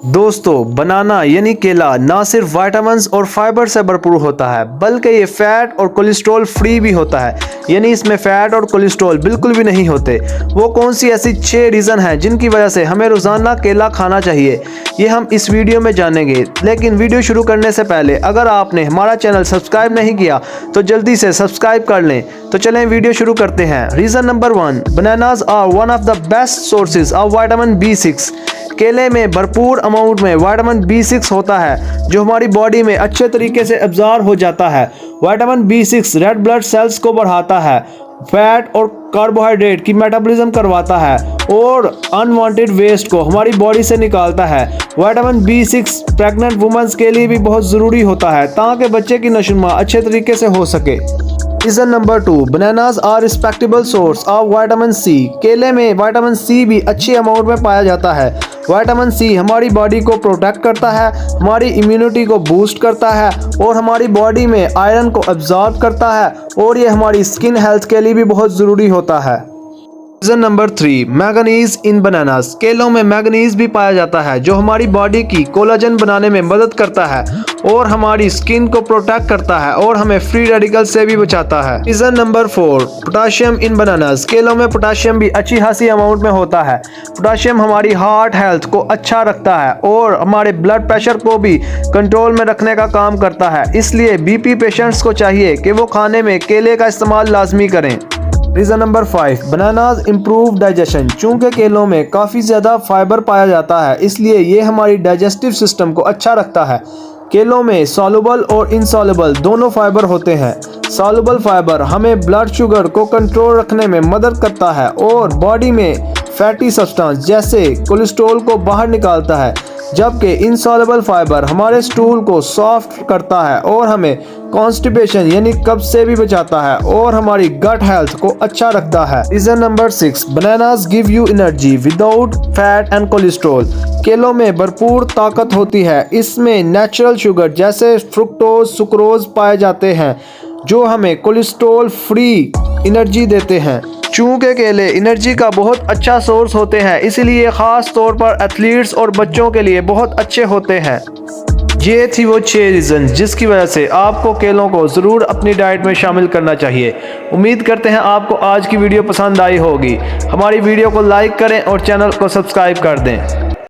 दोस्तों, बनाना यानी केला ना सिर्फ विटामिन्स और फाइबर से भरपूर होता है बल्कि ये फैट और कोलेस्ट्रॉल फ्री भी होता है, यानी इसमें फैट और कोलेस्ट्रॉल बिल्कुल भी नहीं होते। वो कौन सी ऐसी 6 रीज़न हैं जिनकी वजह से हमें रोज़ाना केला खाना चाहिए, ये हम इस वीडियो में जानेंगे। लेकिन वीडियो शुरू करने से पहले अगर आपने हमारा चैनल सब्सक्राइब नहीं किया तो जल्दी से सब्सक्राइब कर लें। तो चलें वीडियो शुरू करते हैं। Reason number 1, bananas are one of the best sources of vitamin B6। केले में भरपूर अमाउंट में विटामिन B6 होता है जो हमारी बॉडी में अच्छे तरीके से अब्जॉर्ब हो जाता है। Vitamin B6 red blood cells को बढ़ाता है, फैट और कार्बोहाइड्रेट की मेटाबॉलिज्म करवाता है और अनवांटेड वेस्ट को हमारी बॉडी से निकालता है। विटामिन B6 प्रेग्नेंट वुमेन्स के लिए भी बहुत ज़रूरी होता है ताकि बच्चे की नशोनुमा अच्छे तरीके से हो सके। Reason number 2, bananas are respectable source of vitamin C। केले में विटामिन C भी अच्छी अमाउंट में पाया जाता है। विटामिन C हमारी बॉडी को प्रोटेक्ट करता है, हमारी इम्यूनिटी को बूस्ट करता है और हमारी बॉडी में आयरन को अब्जॉर्ब करता है और ये हमारी स्किन हेल्थ के लिए भी बहुत ज़रूरी होता है। रीज़न नंबर 3, मैंगनीज इन बनानास। केलों में मैंगनीज भी पाया जाता है जो हमारी बॉडी की कोलाजन बनाने में मदद करता है और हमारी स्किन को प्रोटेक्ट करता है और हमें फ्री रेडिकल से भी बचाता है। रीज़न नंबर 4, पोटाशियम इन बनानास। केलों में पोटाशियम भी अच्छी खासी अमाउंट में होता है। पोटाशियम हमारी हार्ट हेल्थ को अच्छा रखता है और हमारे ब्लड प्रेशर को भी कंट्रोल में रखने का काम करता है, इसलिए BP पेशेंट्स को चाहिए कि वो खाने में केले का इस्तेमाल लाजमी करें। Reason number 5, bananas improve digestion. चूँकि केलों में काफ़ी ज़्यादा फाइबर पाया जाता है इसलिए ये हमारी डाइजेस्टिव सिस्टम को अच्छा रखता है। केलों में सॉल्युबल और इनसॉल्युबल दोनों फाइबर होते हैं। सॉल्युबल फाइबर हमें ब्लड शुगर को कंट्रोल रखने में मदद करता है और बॉडी में फैटी सब्सटेंस जैसे कोलेस्ट्रॉल को बाहर निकालता है, जबकि इनसॉल्युबल फाइबर हमारे स्टूल को सॉफ्ट करता है और हमें कॉन्स्टिपेशन यानी कब्ज से भी बचाता है और हमारी गट हेल्थ को अच्छा रखता है। Reason number 6, bananas give you energy without fat and cholesterol. केलों में भरपूर ताकत होती है, इसमें नेचुरल शुगर जैसे फ्रुक्टोज सुक्रोज पाए जाते हैं जो हमें कोलेस्ट्रॉल फ्री एनर्जी देते हैं। चूँकि केले एनर्जी का बहुत अच्छा सोर्स होते हैं इसीलिए ख़ास तौर पर एथलीट्स और बच्चों के लिए बहुत अच्छे होते हैं। ये थी वो 6 रीज़न जिसकी वजह से आपको केलों को ज़रूर अपनी डाइट में शामिल करना चाहिए। उम्मीद करते हैं आपको आज की वीडियो पसंद आई होगी। हमारी वीडियो को लाइक करें और चैनल को सब्सक्राइब कर दें।